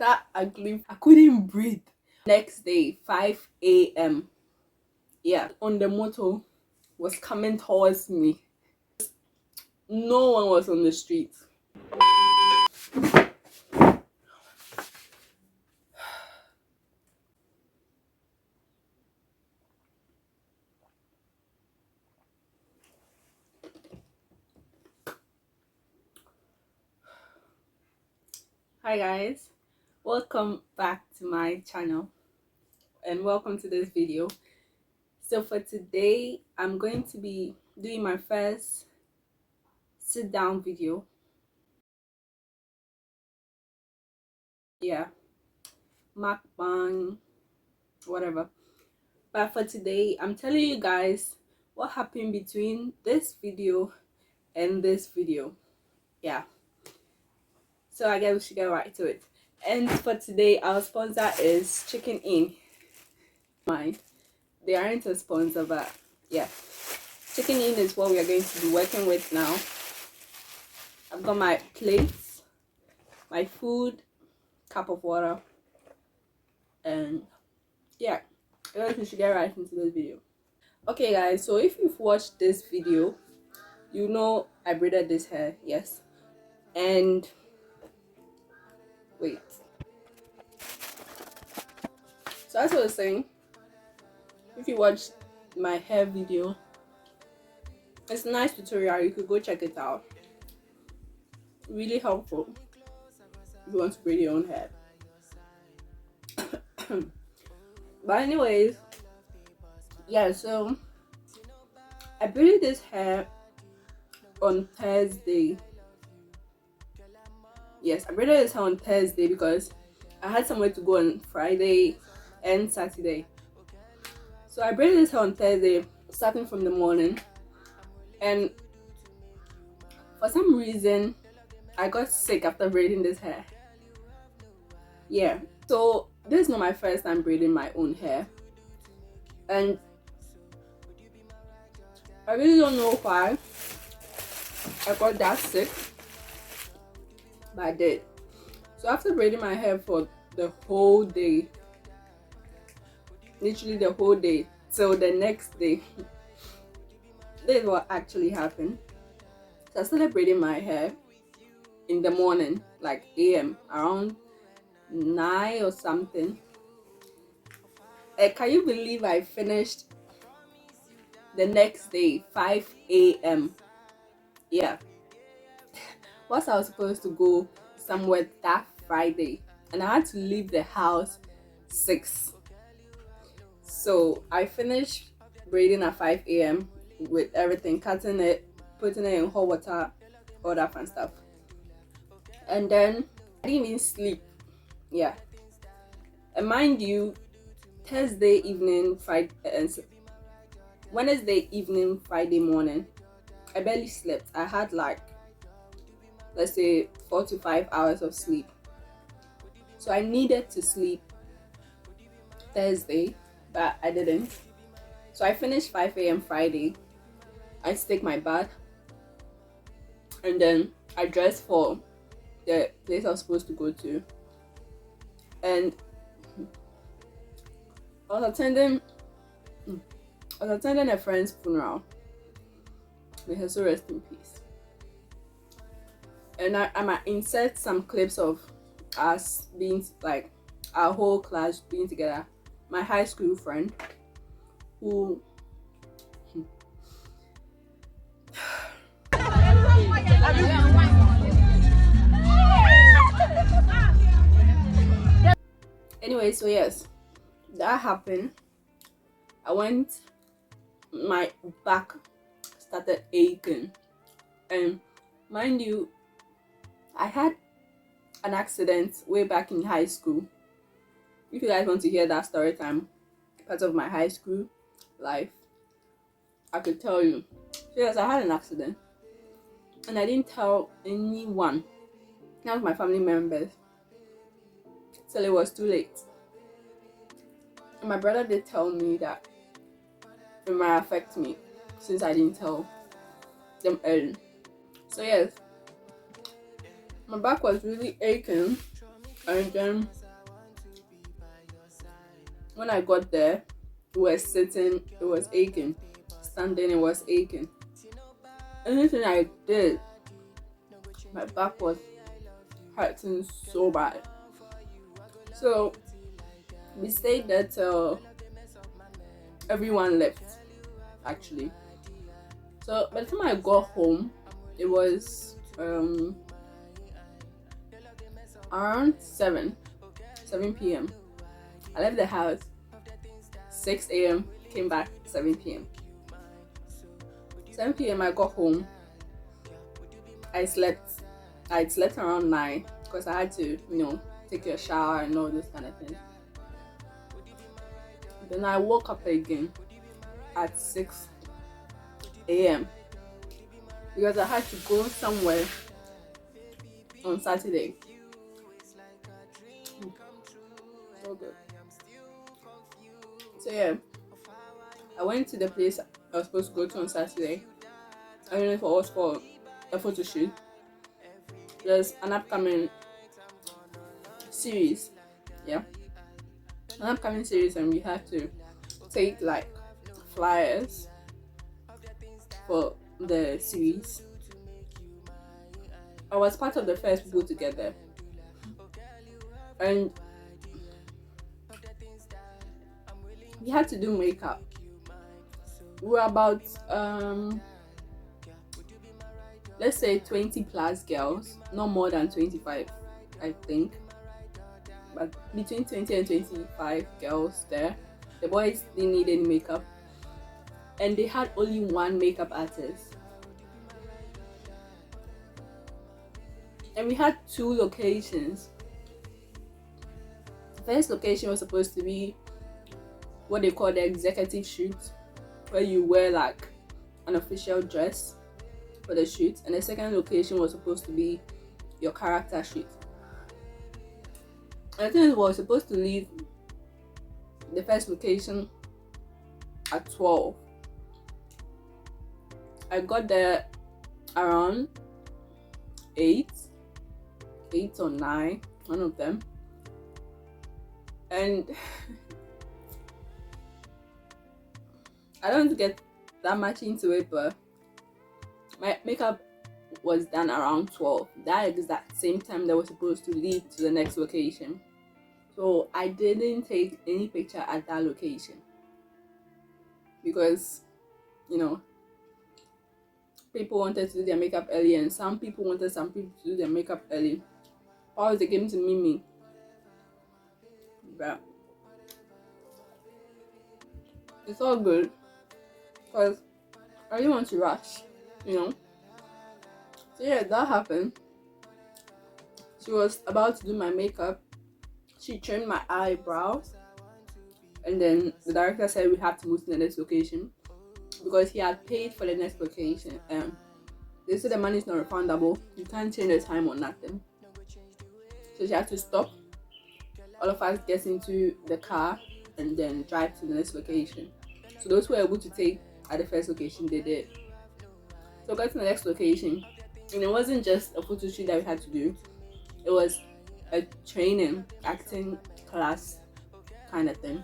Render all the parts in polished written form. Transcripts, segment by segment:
that ugly. I couldn't breathe. Next day, 5 a.m. Yeah, on the motor was coming towards me. No one was on the street. Hi guys, welcome back to my channel and welcome to this video. So for today, I'm going to be doing my first sit down video. Yeah, mukbang, whatever. But for today, I'm telling you guys what happened between this video and this video. Yeah, so I guess we should get right to it. And for today, our sponsor is Chicken Inn. Mine, they aren't a sponsor, but yeah, Chicken Inn is what we are going to be working with now. I've got my plates, my food, cup of water, and yeah, I guess we should get right into this video. Okay guys, so if you've watched this video, you know I braided this hair, yes. And wait, so as I was saying, if you watched my hair video, it's a nice tutorial, you could go check it out. Really helpful if you want to braid your own hair. But anyways, yeah, so I braided this hair on Thursday. Yes, I braided this hair on Thursday because I had somewhere to go on Friday and Saturday. So I braided this hair on Thursday, starting from the morning, and for some reason I got sick after braiding this hair. Yeah, so this is not my first time braiding my own hair, and I really don't know why I got that sick, but I did. So after braiding my hair for the whole day, literally the whole day till the next day, this is what actually happened. So I started braiding my hair in the morning, like AM, around 9 or something. Can you believe I finished the next day, 5 a.m. Yeah, once I was supposed to go somewhere that Friday, and I had to leave the house 6. So I finished braiding at 5 a.m. with everything, cutting it, putting it in hot water, all that fun stuff. And then I didn't even sleep. Yeah, and mind you, Thursday evening, Friday, Wednesday evening, Friday morning, I barely slept. I had like, let's say, 4 to 5 hours of sleep. So I needed to sleep Thursday, but I didn't. So I finished 5 a.m. Friday. I take my bath, and then I dressed for the place I was supposed to go to. And I was attending a friend's funeral. May her soul rest in peace. And I might insert some clips of us being, like, our whole class being together. My high school friend, who anyway, so yes, that happened. I went, my back started aching, and mind you, I had an accident way back in high school. If you guys want to hear that story time, part of my high school life, I could tell you. So yes, I had an accident, and I didn't tell anyone, not my family members, till it was too late. And my brother did tell me that it might affect me since I didn't tell them early. So yes, my back was really aching, And then when I got there, it was sitting, it was aching. Standing, it was aching. Anything I did, my back was hurting so bad. So we stayed there till everyone left, actually. So by the time I got home, it was around 7 p.m. I left the house 6 a.m. came back 7 p.m. 7 p.m. I got home. I slept. I slept around 9 because I had to, take a shower and all those kind of things. Then I woke up again at 6 a.m. because I had to go somewhere on Saturday. So good. So yeah, I went to the place I was supposed to go to on Saturday. I went for us for a photo shoot. There's an upcoming series, yeah, an upcoming series, and we had to take like flyers for the series. I was part of the first people to get there, and we had to do makeup. We were about let's say 20 plus girls, not more than 25, I think, but between 20 and 25 girls there. The boys didn't need any makeup, and they had only one makeup artist. And we had 2 locations. The first location was supposed to be what they call the executive shoot, where you wear like an official dress for the shoot, and the second location was supposed to be your character shoot. I think we were supposed to leave the first location at 12. I got there around 8 or 9, one of them, and I don't get that much into it, but my makeup was done around 12, that exact same time that was supposed to lead to the next location. So I didn't take any picture at that location because people wanted to do their makeup early, and some people wanted some people to do their makeup early. Or they came to meet me. But it's all good because I didn't want to rush, So yeah, that happened. She was about to do my makeup. She trimmed my eyebrows, and then the director said we have to move to the next location because he had paid for the next location. They said the money is not refundable. You can't change the time or nothing. So she had to stop. All of us get into the car and then drive to the next location. So those who were able to take at the first location, they did. So we got to the next location, and it wasn't just a photo shoot that we had to do. It was a training, acting class kind of thing.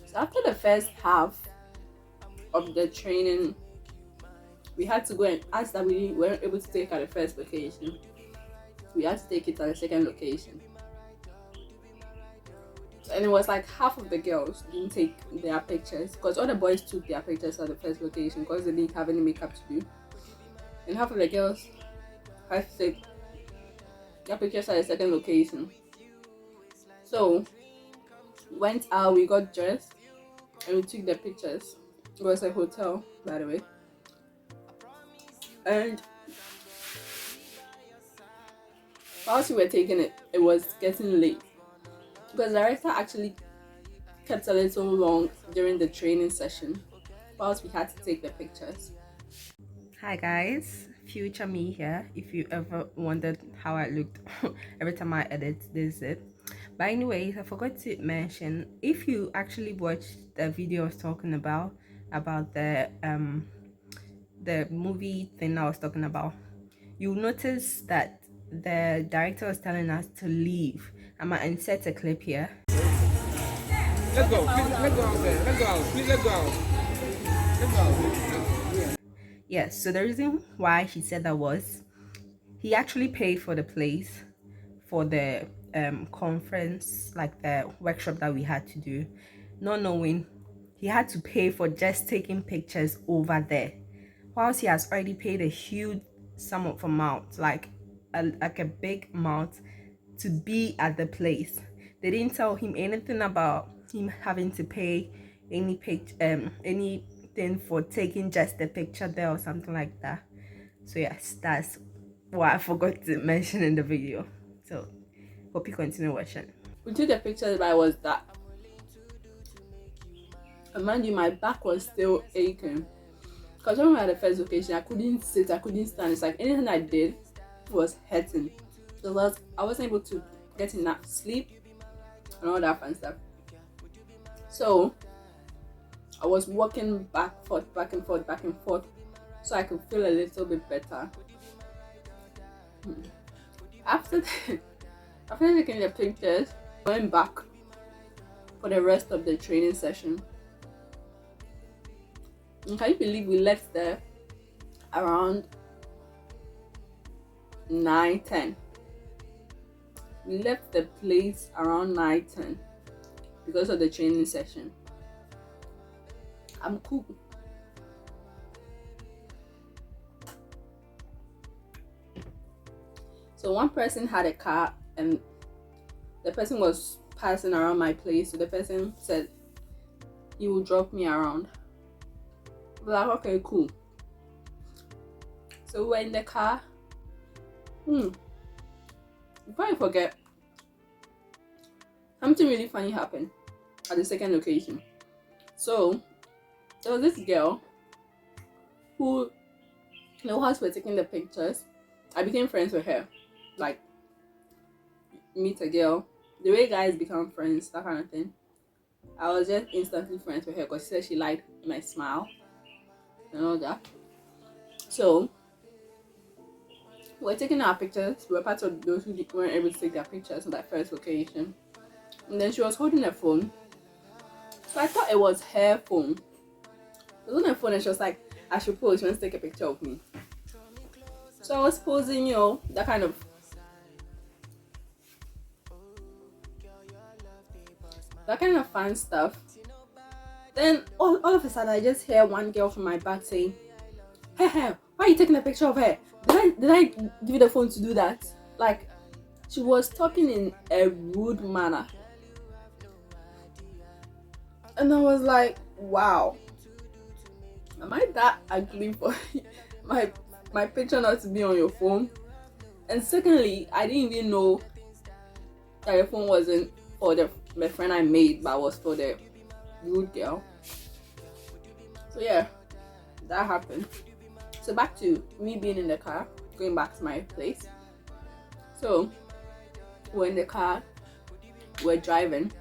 So after the first half of the training, we had to go and ask that we weren't able to take at the first location. We had to take it at the second location. And it was like half of the girls didn't take their pictures because all the boys took their pictures at the first location because they didn't have any makeup to do. And half of the girls had to take their pictures at the second location. So we went out, we got dressed, and we took the pictures. It was a hotel, by the way. And whilst we were taking it, it was getting late because the director actually kept a little long during the training session whilst we had to take the pictures. Hi guys, future me here. If you ever wondered how I looked every time I edit, this is it. But anyways, I forgot to mention, if you actually watched the video I was talking about the movie thing I was talking about, you'll notice that the director was telling us to leave. I'm gonna insert a clip here. Let's go. Please, let's go out there. Let's go out. Please, let's go out. Let's go out. Yes, so the reason why he said that was he actually paid for the place for the conference, like the workshop that we had to do, not knowing he had to pay for just taking pictures over there, whilst he has already paid a huge sum of amount, like a big amount, to be at the place. They didn't tell him anything about him having to pay anything for taking just a picture there or something like that. So yes, that's what I forgot to mention in the video. So hope you continue watching. We took the pictures, but I was that. And mind you, my back was still aching. Because when we had the first occasion, I couldn't sit, I couldn't stand. It's like anything I did was hurting. So I wasn't able to get enough sleep and all that fun stuff. So I was walking back and forth, so I could feel a little bit better. After taking the pictures, I went back for the rest of the training session. And can you believe we left there around 9:10? We left the place around 9:10 because of the training session. I'm cool. So one person had a car and the person was passing around my place. So the person said he will drop me around. I'm like, okay, cool. So we're in the car. Before I forget, something really funny happened at the second location. So there was this girl who, whilst we're taking the pictures, I became friends with her. Like, meet a girl, the way guys become friends, that kind of thing. I was just instantly friends with her because she said she liked my smile and all that. So we're taking our pictures. We were part of those who weren't able to take their pictures on that first location. And then she was holding her phone. So I thought it was her phone. It was on her phone and she was like, I should pose. She wants to take a picture of me. So I was posing, that kind of fun stuff. Then all of a sudden I just hear one girl from my back saying, hey, why are you taking a picture of her? Did I give you the phone to do that? Like, she was talking in a rude manner. And I was like, wow, am I that ugly for my picture not to be on your phone? And secondly, I didn't even know that the phone wasn't for my friend I made, but was for the rude girl. So yeah, that happened. So back to me being in the car, going back to my place. So we're in the car, we're driving.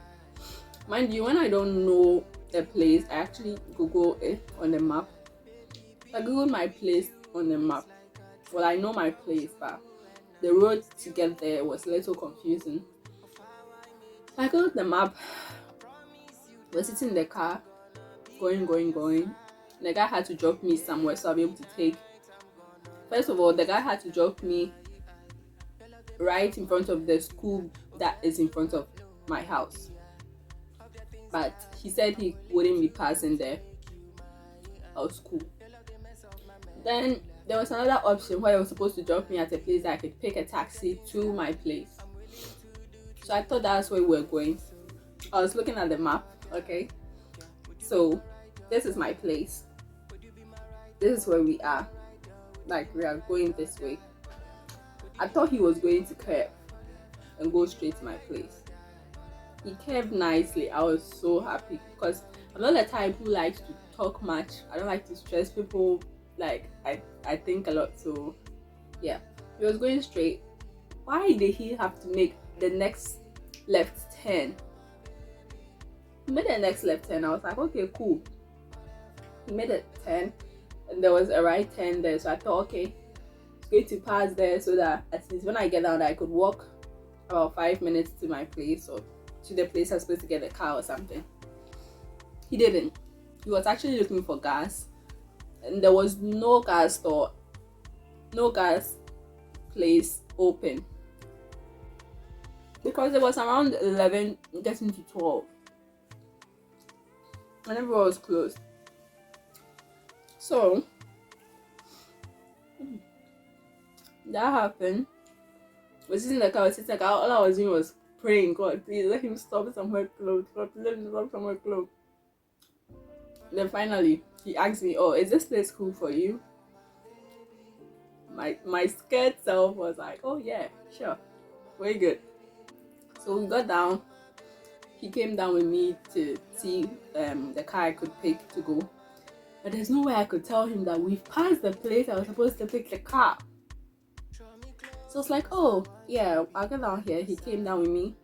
Mind you, when I don't know a place, I actually Google it on the map. I Googled my place on the map. Well, I know my place, but the road to get there was a little confusing. I got the map. We're sitting in the car, going. The guy had to drop me somewhere so I'll be able to take. First of all, the guy had to drop me right in front of the school that is in front of my house. But he said he wouldn't be passing there. Our school. Then there was another option where he was supposed to drop me at a place that I could take a taxi to my place. So I thought that's where we were going. I was looking at the map, okay? So this is my place. This is where we are. Like, we are going this way. I thought he was going to curve and go straight to my place. He curved nicely. I was so happy because I'm not the type who likes to talk much. I don't like to stress people. Like, I think a lot. So yeah, he was going straight. Why did he have to make the next left turn? He made the next left turn. I was like, okay, cool. He made a turn and there was a right turn there. So I thought, okay, going to pass there so that at least when I get down there, I could walk about 5 minutes to my place or to the place I was supposed to get a car or something. He didn't. He was actually looking for gas, and there was no gas store, no gas place open because it was around 11 getting to 12 and everyone was closed. So that happened. Was sitting in the car, all I was doing was praying, God, please let him stop somewhere close. God, let him stop somewhere close. Then finally, he asked me, "Oh, is this place cool for you?" My scared self was like, "Oh yeah, sure, very good." So we got down. He came down with me to see the car I could pick to go. But there's no way I could tell him that we've passed the place I was supposed to pick the car. So it's like, oh yeah, I'll get down here. He came down with me.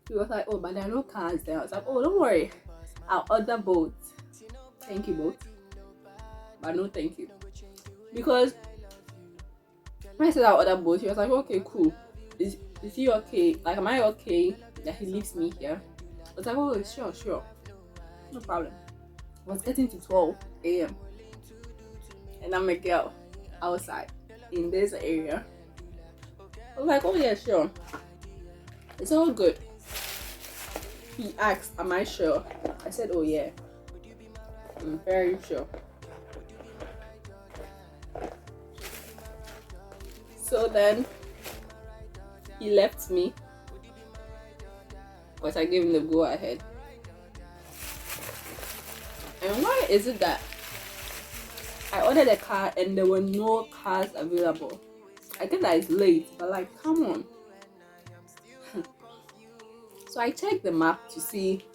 He was like, oh, but there are no cars there. I was like, oh, don't worry, I'll order both. Thank you, both. But no thank you. Because when I said I'll order both, he was like, okay, cool. Is he okay? Like, am I okay that he leaves me here? I was like, oh, sure. No problem. It was getting to 12 a.m. and I'm a girl outside in this area. I was like, oh yeah, sure. It's all good. He asked, am I sure? I said, oh yeah, I'm very sure. So then he left me because I gave him the go ahead. And why is it that I ordered a car and there were no cars available? I get that it's late, but like, come on. So I checked the map to see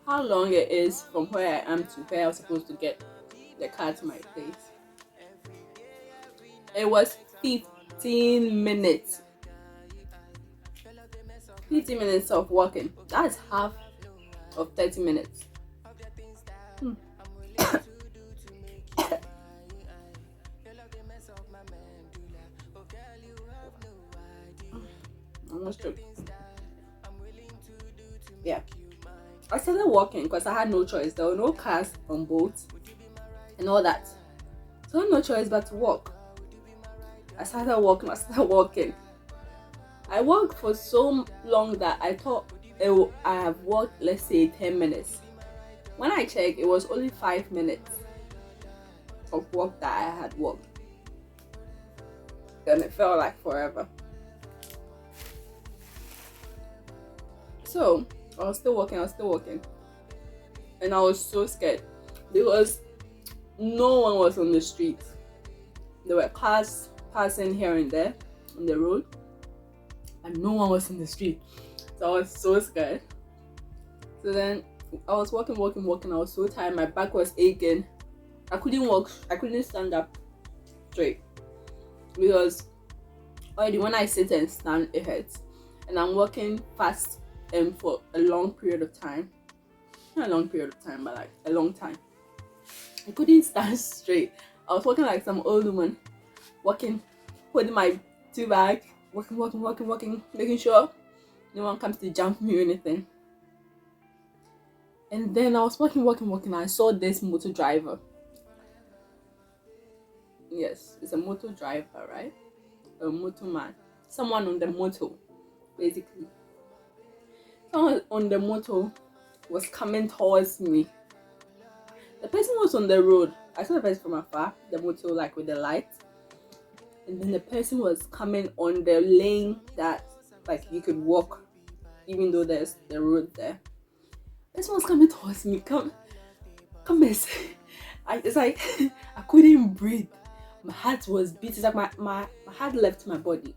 how long it is from where I am to where I was supposed to get the car to my place. It was 15 minutes. 15 minutes of walking. That's half of 30 minutes. Almost true. Yeah. I started walking because I had no choice. There were no cars on boats and all that. So I had no choice but to walk. I started walking. I walked for so long that I thought I have walked, let's say, 10 minutes. When I checked, it was only 5 minutes of walk that I had walked. And it felt like forever. So I was still walking. And I was so scared because no one was on the street. There were cars passing here and there on the road, and no one was in the street. So I was so scared. So then I was walking. I was so tired. My back was aching. I couldn't walk. I couldn't stand up straight because already when I sit and stand, it hurts. And I'm walking fast and for a long period of time. Not a long period of time, but like a long time. I couldn't stand straight. I was walking like some old woman, walking, holding my two bags, walking, making sure no one comes to jump me or anything. And then I was walking. I saw this motor driver. Yes, it's a motor driver, right? A motor man. Someone on the motor, basically. Someone on the motor was coming towards me. The person was on the road. I saw the person from afar, the motor like with the light. And then the person was coming on the lane that like you could walk even though there's the road there. This one was coming towards me. Come and say. It's like I couldn't breathe. My heart was beating. It's like my heart left my body.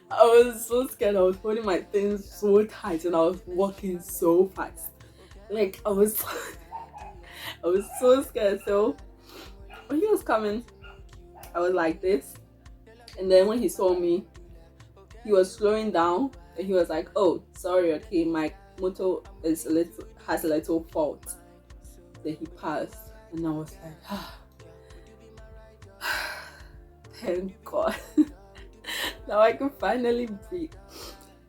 I was so scared. I was holding my things so tight and I was walking so fast. Like I was so scared. So when he was coming, I was like this. And then when he saw me, he was slowing down and he was like, oh, sorry, okay, my motor has a little fault. Then he passed and I was like, thank God. Now I can finally breathe.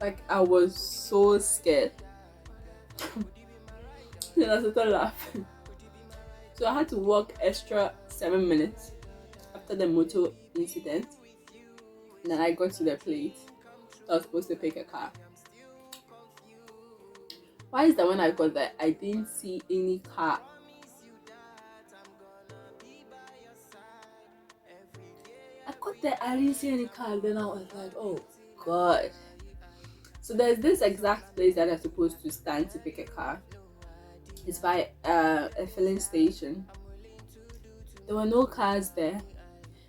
Like, I was so scared. Then I started laughing. So I had to walk extra 7 minutes after the motor incident. And then I got to the place. I was supposed to pick a car. Why is that when I got there, I didn't see any car? I got there, I didn't see any car. Then I was like, oh God. So there's this exact place that I'm supposed to stand to pick a car. It's by a filling station. There were no cars there.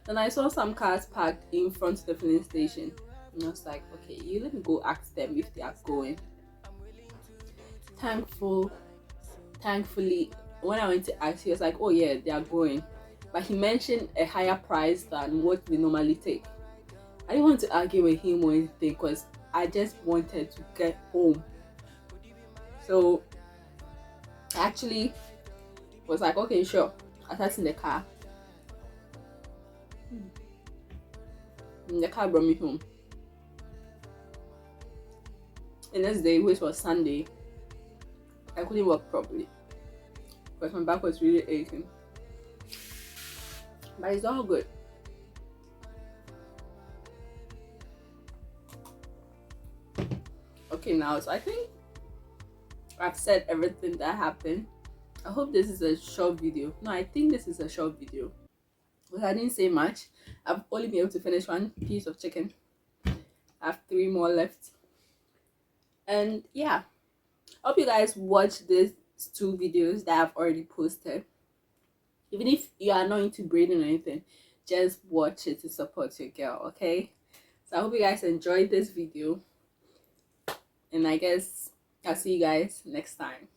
Then I saw some cars parked in front of the filling station. And I was like, okay, you let me go ask them if they are going. Thankfully, when I went to ask, he was like, oh yeah, they are going. But he mentioned a higher price than what they normally take. I didn't want to argue with him or anything because I just wanted to get home. So I actually was like, okay, sure. I sat in the car. And the car brought me home. The next day, which was Sunday, I couldn't walk properly because my back was really aching. But it's all good. Okay, now, so I think I've said everything that happened. I hope this is a short video. No, I think this is a short video because I didn't say much. I've only been able to finish one piece of chicken. I have 3 more left. And yeah, I hope you guys watch these 2 videos that I've already posted. Even if you are not into braiding or anything, just watch it to support your girl, okay? So I hope you guys enjoyed this video. And I guess I'll see you guys next time.